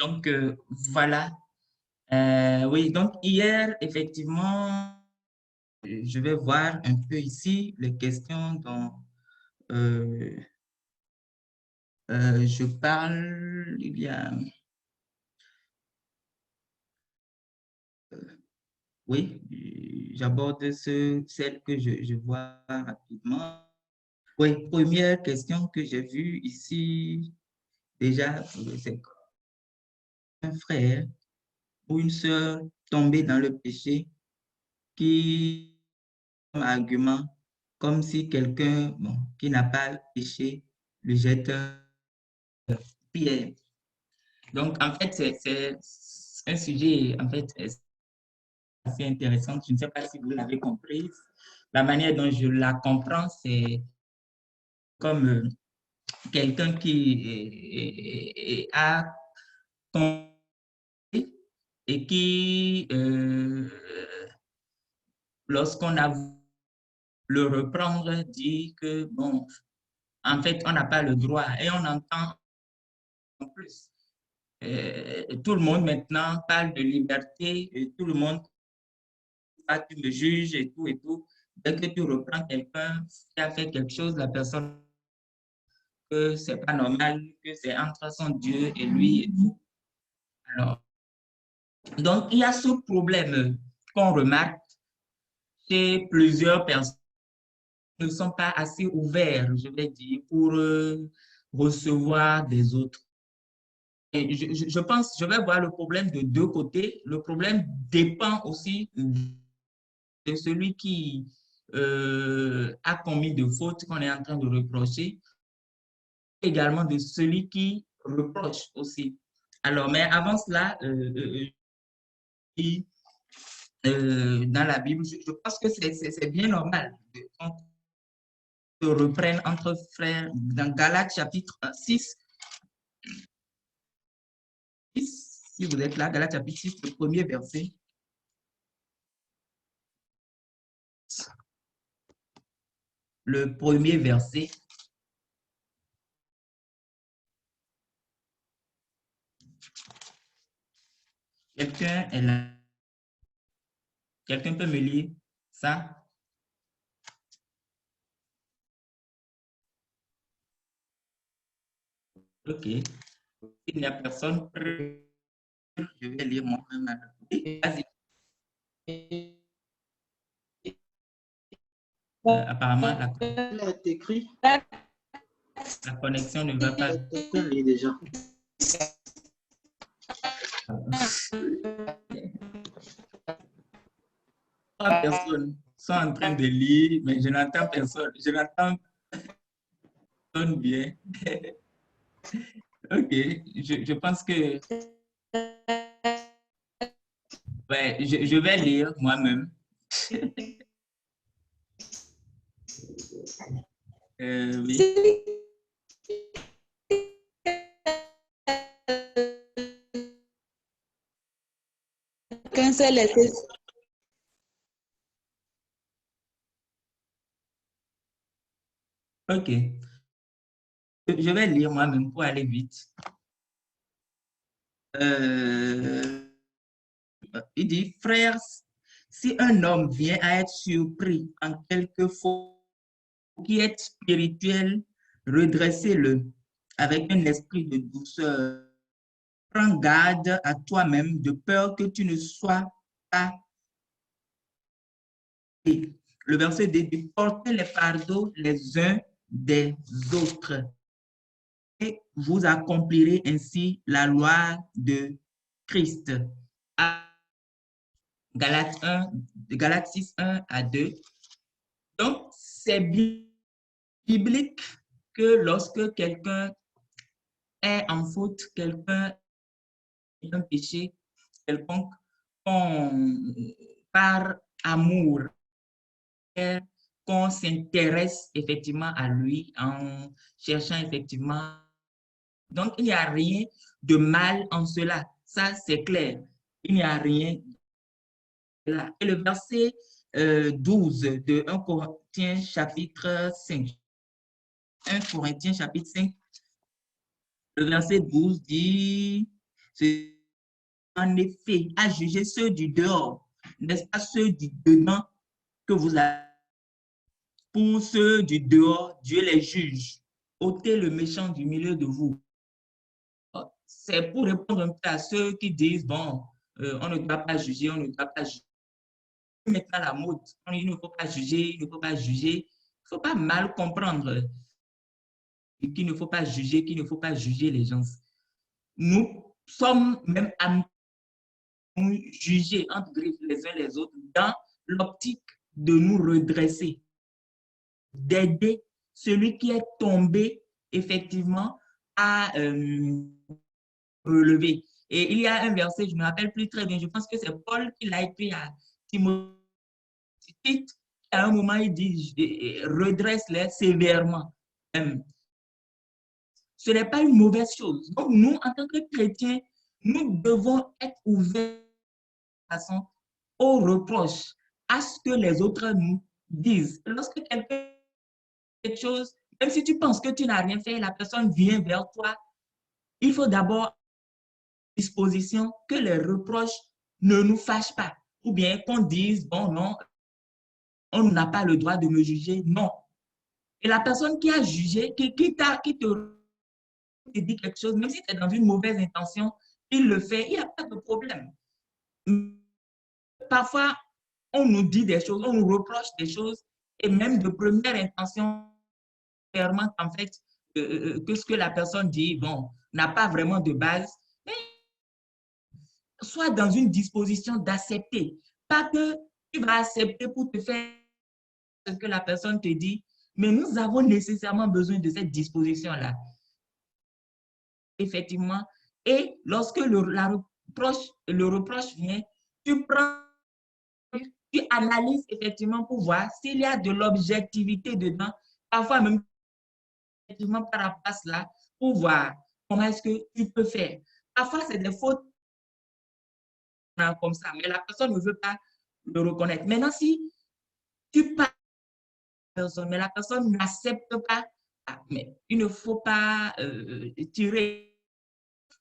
Donc, voilà. Oui, donc hier, effectivement, je vais voir un peu ici les questions dont euh, je parle. Il y a, oui, j'aborde celles que je vois rapidement. Oui, première question que j'ai vue ici, déjà, c'est un frère ou une sœur tombée dans le péché qui, comme argument, comme si quelqu'un bon, qui n'a pas péché lui jette un pierre. Donc, en fait, c'est un sujet en fait, assez intéressant. Je ne sais pas si vous l'avez compris. La manière dont je la comprends, c'est comme quelqu'un qui a tombé et qui, lorsqu'on a voulu le reprendre, dit que, bon, en fait, on n'a pas le droit. Et on entend en plus. Tout le monde maintenant parle de liberté et tout le monde, ah, tu me juges et tout et tout. Dès que tu reprends quelqu'un qui a fait quelque chose, la personne, que c'est pas normal, que c'est entre son Dieu et lui et tout. Alors, donc, il y a ce problème qu'on remarque chez plusieurs personnes qui ne sont pas assez ouverts, je vais dire, pour recevoir des autres. Et je pense, je vais voir le problème de deux côtés. Le problème dépend aussi de celui qui a commis de fautes qu'on est en train de reprocher, également de celui qui reproche aussi. Alors, mais avant cela, dans la Bible, je pense que c'est bien normal qu'on se reprenne entre frères. Dans Galates chapitre 6, si vous êtes là, Galates chapitre 6, le premier verset. Le premier verset. Quelqu'un est là. Quelqu'un peut me lire ça? Ok. S'il n'y a personne, je vais lire moi-même. Vas-y. Apparemment, la connexion ne va pas. Déjà. Trois personnes sont en train de lire, mais je n'entends personne. Je n'entends personne bien. Ok, je pense que ouais, je vais lire moi-même. Oui. Qu'un seul était. Ok, je vais lire moi-même pour aller vite. Il dit, frères, si un homme vient à être surpris en quelque faute qui est spirituel, redressez-le avec un esprit de douceur. Prends garde à toi-même de peur que tu ne sois pas. Le verset dit, portez les fardeaux les uns des autres et vous accomplirez ainsi la loi de Christ. Galates 1, Galates 6, 1 à 2. Donc, c'est biblique que lorsque quelqu'un est en faute, quelqu'un est un péché quelconque, par amour, qu'on s'intéresse effectivement à lui en cherchant effectivement. Donc, il n'y a rien de mal en cela. Ça, c'est clair. Il n'y a rien de là. Et le verset 12 de 1 Corinthiens chapitre 5. 1 Corinthiens chapitre 5, le verset 12 dit, C'est en effet à juger ceux du dehors, n'est-ce pas ceux du dedans que vous avez. Pour ceux du dehors, Dieu les juge. Ôtez le méchant du milieu de vous. C'est pour répondre un peu à ceux qui disent, bon, on ne doit pas juger, on ne doit pas juger. Maintenant, la mode, il ne faut pas juger, il ne faut pas juger. Il ne faut pas mal comprendre qu'il ne faut pas juger, qu'il ne faut pas juger les gens. Nous sommes même amenés à nous juger entre les uns les autres dans l'optique de nous redresser, d'aider celui qui est tombé effectivement à relever. Et il y a un verset, je ne me rappelle plus très bien, je pense que c'est Paul qui l'a écrit à Timothée. À un moment, il dit, redresse-les sévèrement. Ce n'est pas une mauvaise chose. Donc, nous, en tant que chrétiens, nous devons être ouverts façon aux reproches, à ce que les autres nous disent. Lorsque quelqu'un fait quelque chose, même si tu penses que tu n'as rien fait, la personne vient vers toi, il faut d'abord disposition que les reproches ne nous fâchent pas. Ou bien qu'on dise, bon, non, on n'a pas le droit de me juger. Non. Et la personne qui a jugé, qui te dit quelque chose, même si c'est dans une mauvaise intention, il le fait, il n'y a pas de problème. Parfois, on nous dit des choses, on nous reproche des choses, et même de première intention, clairement qu'en fait, que ce que la personne dit, bon, n'a pas vraiment de base, mais sois dans une disposition d'accepter. Pas que tu vas accepter pour te faire ce que la personne te dit, mais nous avons nécessairement besoin de cette disposition-là. Effectivement. Et lorsque le reproche vient, tu prends, tu analyses effectivement pour voir s'il y a de l'objectivité dedans, parfois même effectivement par rapport à cela, pour voir comment est-ce que tu peux faire. Parfois, c'est des fautes comme ça, mais la personne ne veut pas le reconnaître. Maintenant, si tu parles à la personne, mais la personne n'accepte pas, mais il ne faut pas tirer.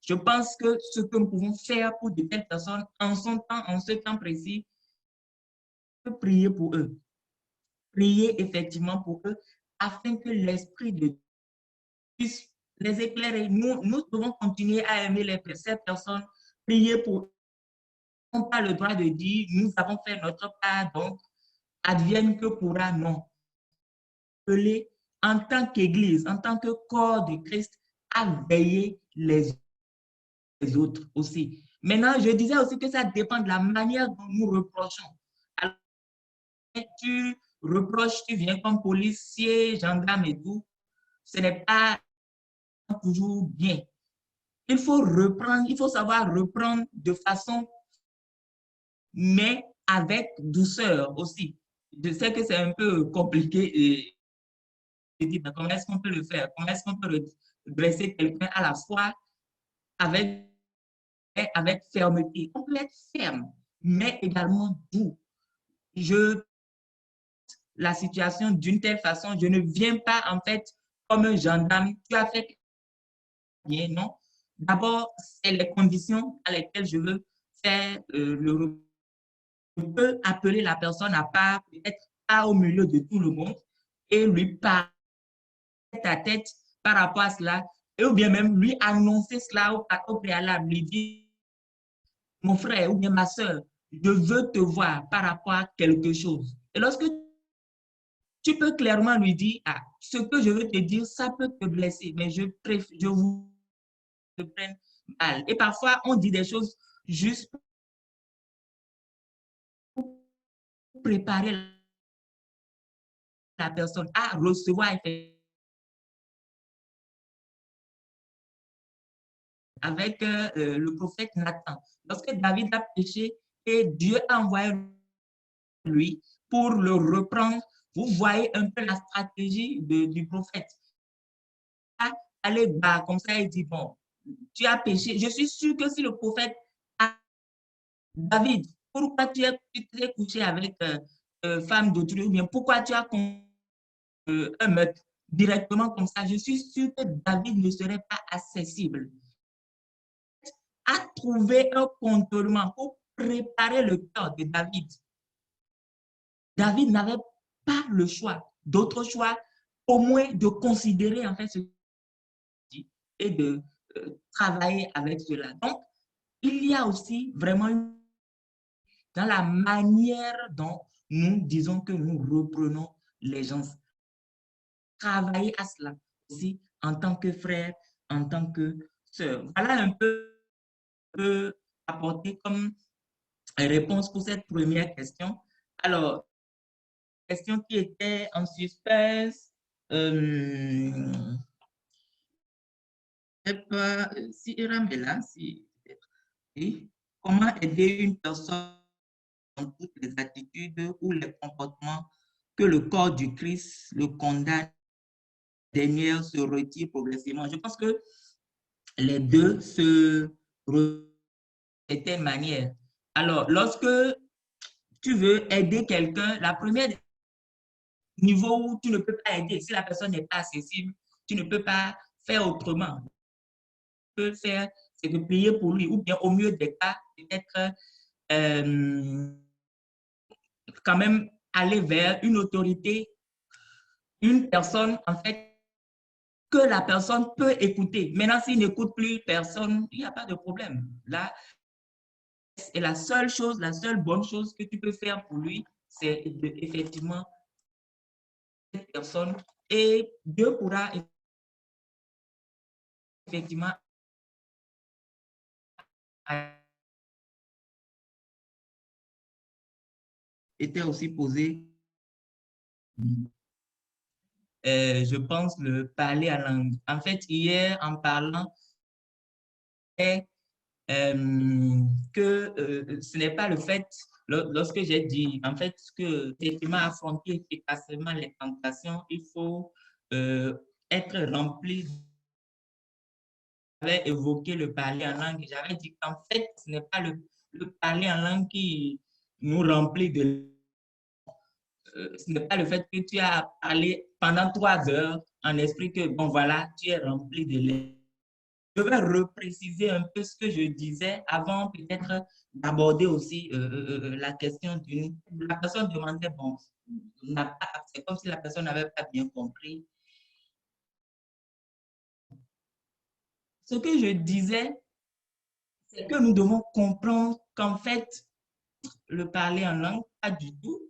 Je pense que ce que nous pouvons faire pour de telles personnes en son temps, en ce temps précis, c'est prier pour eux. Prier effectivement pour eux afin que l'Esprit de Dieu puisse les éclairer. Nous devons continuer à aimer ces personnes, prier pour eux. Nous n'avons pas le droit de dire nous avons fait notre part, donc advienne que pourra, non. En tant qu'Église, en tant que corps de Christ, à veiller les autres aussi. Maintenant, je disais aussi que ça dépend de la manière dont nous reprochons. Alors, tu reproches, tu viens comme policier, gendarme et tout, ce n'est pas toujours bien. Il faut reprendre, il faut savoir reprendre de façon, mais avec douceur aussi. Je sais que c'est un peu compliqué et dire, comment est-ce qu'on peut le faire? Comment est-ce qu'on peut dresser quelqu'un à la fois avec fermeté? On peut être ferme, mais également doux. La situation d'une telle façon, je ne viens pas en fait comme un gendarme, tu as fait bien, non. D'abord, c'est les conditions à lesquelles je veux faire le. Je peux appeler la personne à part, peut-être pas au milieu de tout le monde, et lui parler à tête par rapport à cela, et ou bien même lui annoncer cela au préalable, lui dire, mon frère ou bien ma soeur, je veux te voir par rapport à quelque chose. Et lorsque tu peux clairement lui dire, ah, ce que je veux te dire, ça peut te blesser, mais je vous prenne mal. Et parfois, on dit des choses juste pour préparer la personne à recevoir avec le prophète Nathan. Lorsque David a péché et Dieu a envoyé lui pour le reprendre, vous voyez un peu la stratégie du prophète. Aller bas, comme ça, il dit, bon, tu as péché. Je suis sûr que si le prophète a David, pourquoi tu t'es couché avec femme d'autrui, ou bien pourquoi tu as un meurtre directement comme ça, je suis sûr que David ne serait pas accessible. a trouvé un contournement pour préparer le cœur de David. David n'avait pas le choix, d'autre choix, au moins de considérer en fait ce qu'il dit et de travailler avec cela. Donc, il y a aussi vraiment dans la manière dont nous disons que nous reprenons les gens. Travailler à cela aussi en tant que frère, en tant que sœur. Voilà un peu apporter comme réponse pour cette première question. Alors, question qui était en suspense. Pas, si Iram est là, si, oui. Comment aider une personne dans toutes les attitudes ou les comportements que le corps du Christ le condamne, dernière se retire progressivement. Je pense que les deux se retirent de telle manière. Alors, lorsque tu veux aider quelqu'un, la première niveau où tu ne peux pas aider, si la personne n'est pas accessible, tu ne peux pas faire autrement. Tu peux faire, c'est de prier pour lui, ou bien au mieux des cas, peut-être quand même aller vers une autorité, une personne, en fait, que la personne peut écouter. Maintenant, s'il n'écoute plus personne, il n'y a pas de problème. Là, et la seule chose, la seule bonne chose que tu peux faire pour lui, c'est effectivement cette personne et Dieu pourra effectivement était aussi posé, je pense, le parler en langue. En fait, hier, en parlant, que ce n'est pas le fait, lorsque j'ai dit, en fait, que effectivement affronter efficacement les tentations, il faut être rempli. J'avais évoqué le parler en langue. J'avais dit qu'en fait, ce n'est pas le parler en langue qui nous remplit de... ce n'est pas le fait que tu as parlé pendant 3 heures en esprit que, bon, voilà, tu es rempli de l'air. Je vais repréciser un peu ce que je disais avant peut-être d'aborder aussi la question d'une... La personne demandait, bon, c'est comme si la personne n'avait pas bien compris. Ce que je disais, c'est que nous devons comprendre qu'en fait, le parler en langue, pas du tout.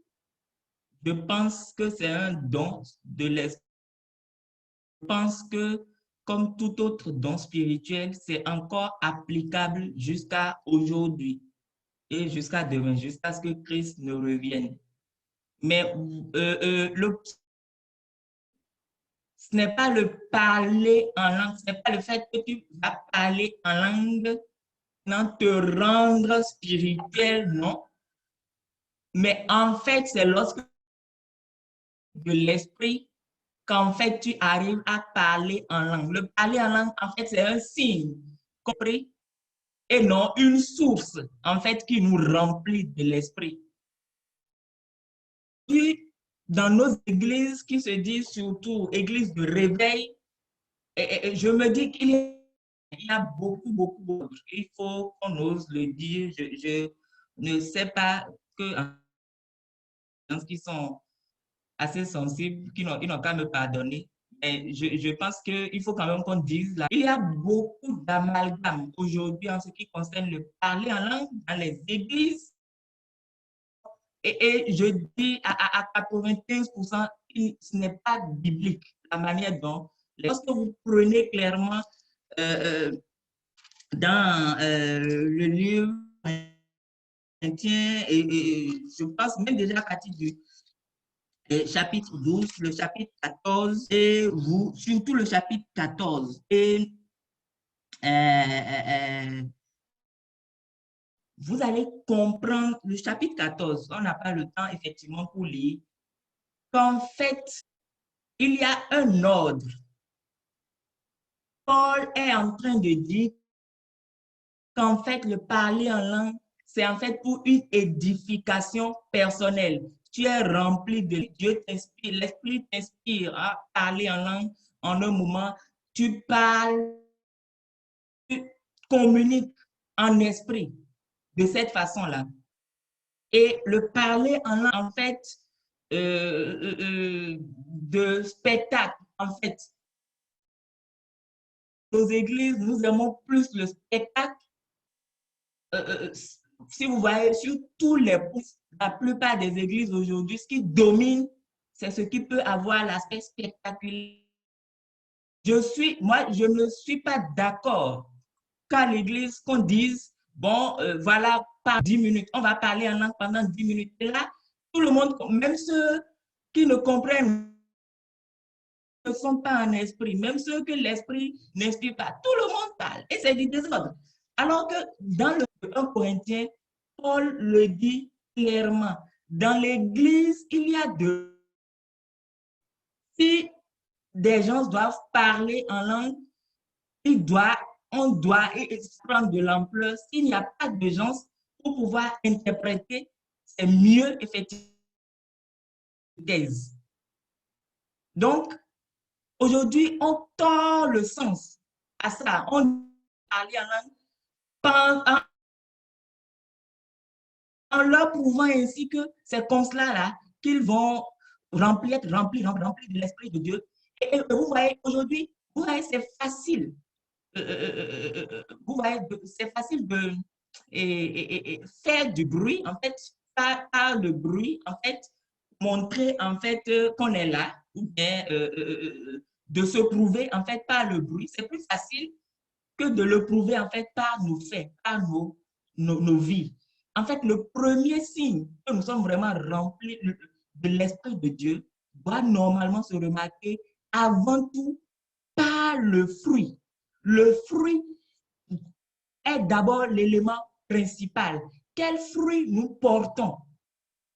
Je pense que c'est un don de l'esprit. Je pense que comme tout autre don spirituel, c'est encore applicable jusqu'à aujourd'hui et jusqu'à demain, jusqu'à ce que Christ ne revienne. Mais ce n'est pas le parler en langue, ce n'est pas le fait que tu vas parler en langue, non, te rendre spirituel, non. Mais en fait, c'est lorsque de l'esprit qu'en fait tu arrives à parler en langue. Le parler en langue, en fait, c'est un signe, compris? Et non une source, en fait, qui nous remplit de l'esprit. Puis, dans nos églises qui se disent surtout églises de réveil, je me dis qu'il y a beaucoup. Il faut qu'on ose le dire. Je ne sais pas que qui sont assez sensibles, qui n'ont qu'à me pardonner. Mais je pense qu'il faut quand même qu'on dise là. Il y a beaucoup d'amalgame aujourd'hui en ce qui concerne le parler en langue dans les églises. Et je dis à 95%, ce n'est pas biblique la manière dont, lorsque vous prenez clairement dans le livre chrétien, et je pense même déjà à partir du chapitre 12, le chapitre 14, et vous, surtout le chapitre 14. Et vous allez comprendre le chapitre 14. On n'a pas le temps, effectivement, pour lire. Qu'en fait, il y a un ordre. Paul est en train de dire qu'en fait, le parler en langue, c'est en fait pour une édification personnelle. Tu es rempli de Dieu t'inspire, l'Esprit t'inspire à parler en langue en un moment. Tu parles, tu communiques en esprit de cette façon-là. Et le parler en langue, en fait, de spectacle, en fait. Nos églises, nous aimons plus le spectacle. Si vous voyez, sur tous les points, la plupart des églises aujourd'hui, ce qui domine, c'est ce qui peut avoir l'aspect spectaculaire. Moi, je ne suis pas d'accord qu'à l'église, qu'on dise, bon, voilà, par 10 minutes, on va parler en langue pendant 10 minutes. Et là, tout le monde, même ceux qui ne comprennent, ne sont pas en esprit, même ceux que l'esprit n'inspire pas, tout le monde parle et c'est du désordre. Alors que dans le 1 Corinthiens, Paul le dit clairement, dans l'église, il y a deux. Si des gens doivent parler en langue, on doit prendre de l'ampleur. S'il n'y a pas de gens pour pouvoir interpréter, c'est mieux effectivement. Donc, aujourd'hui, on tord le sens à ça. On parle en langue en leur prouvant ainsi que c'est comme cela là qu'ils vont remplir de l'Esprit de Dieu. Et vous voyez, aujourd'hui, vous voyez, c'est facile. Vous voyez, c'est facile de faire du bruit, en fait, par le bruit, en fait, montrer en fait qu'on est là, ou bien de se prouver en fait par le bruit. C'est plus facile que de le prouver en fait par nos faits, par nos vies. En fait, le premier signe que nous sommes vraiment remplis de l'Esprit de Dieu doit normalement se remarquer avant tout par le fruit. Le fruit est d'abord l'élément principal. Quel fruit nous portons?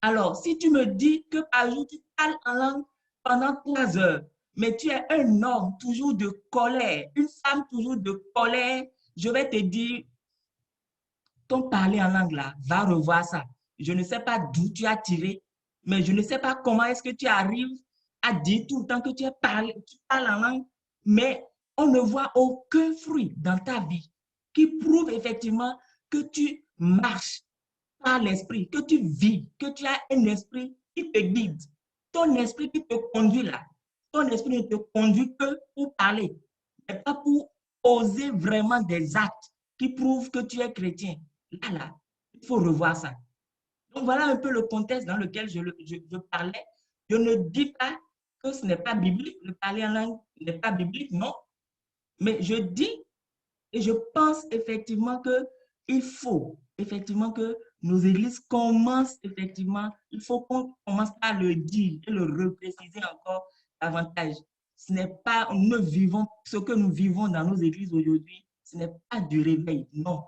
Alors, si tu me dis que par jour, tu parles en langue pendant 3 heures, mais tu es un homme toujours de colère, une femme toujours de colère, je vais te dire, ton parler en langue là, va revoir ça. Je ne sais pas d'où tu as tiré, mais je ne sais pas comment est-ce que tu arrives à dire tout le temps que tu parles en langue, mais on ne voit aucun fruit dans ta vie qui prouve effectivement que tu marches par l'esprit, que tu vis, que tu as un esprit qui te guide, ton esprit qui te conduit là. Ton esprit ne te conduit que pour parler, mais pas pour oser vraiment des actes qui prouvent que tu es chrétien. Là, il faut revoir ça. Donc, voilà un peu le contexte dans lequel je parlais. Je ne dis pas que ce n'est pas biblique, le parler en langue n'est pas biblique, non. Mais je dis et je pense effectivement qu'il faut effectivement que nos églises commencent effectivement, il faut qu'on commence à le dire et le repréciser encore davantage. Ce n'est pas, nous ne vivons, ce que nous vivons dans nos églises aujourd'hui, ce n'est pas du réveil, non.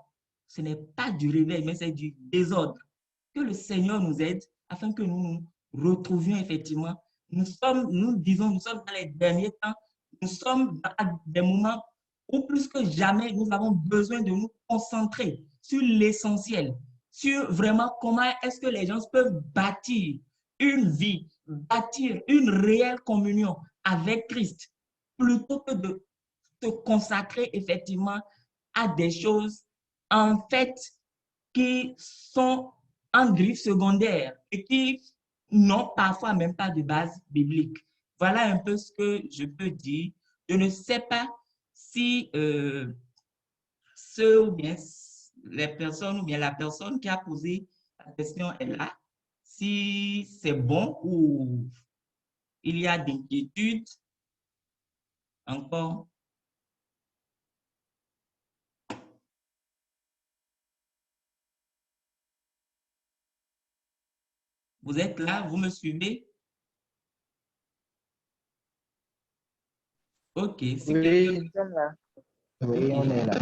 Ce n'est pas du réveil, mais c'est du désordre. Que le Seigneur nous aide afin que nous nous retrouvions effectivement. Nous sommes dans les derniers temps, nous sommes dans des moments où plus que jamais, nous avons besoin de nous concentrer sur l'essentiel, sur vraiment comment est-ce que les gens peuvent bâtir une vie, bâtir une réelle communion avec Christ, plutôt que de se consacrer effectivement à des choses en fait qui sont en griffe secondaire et qui n'ont parfois même pas de base biblique. Voilà un peu ce que je peux dire. Je ne sais pas si ceux ou bien les personnes ou bien la personne qui a posé la question est là, si c'est bon ou il y a des inquiétudes encore. Vous êtes là, vous me suivez? Ok, si Oui, quelqu'un nous sommes là. Oui, on ok. est là.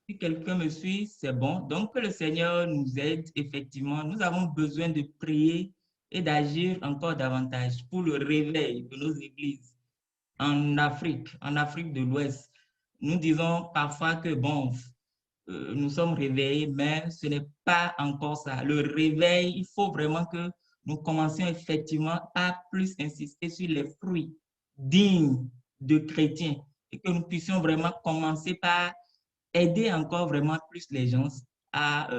Si quelqu'un me suit, c'est bon. Donc, que le Seigneur nous aide, effectivement. Nous avons besoin de prier et d'agir encore davantage pour le réveil de nos églises en Afrique de l'Ouest. Nous disons parfois que, bon, nous sommes réveillés, mais ce n'est pas encore ça. Le réveil, il faut vraiment que nous commencions effectivement à plus insister sur les fruits dignes de chrétiens. et que nous puissions vraiment commencer par aider encore vraiment plus les gens à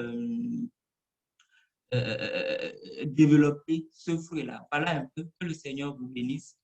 développer ce fruit-là. Voilà un peu, que le Seigneur vous bénisse.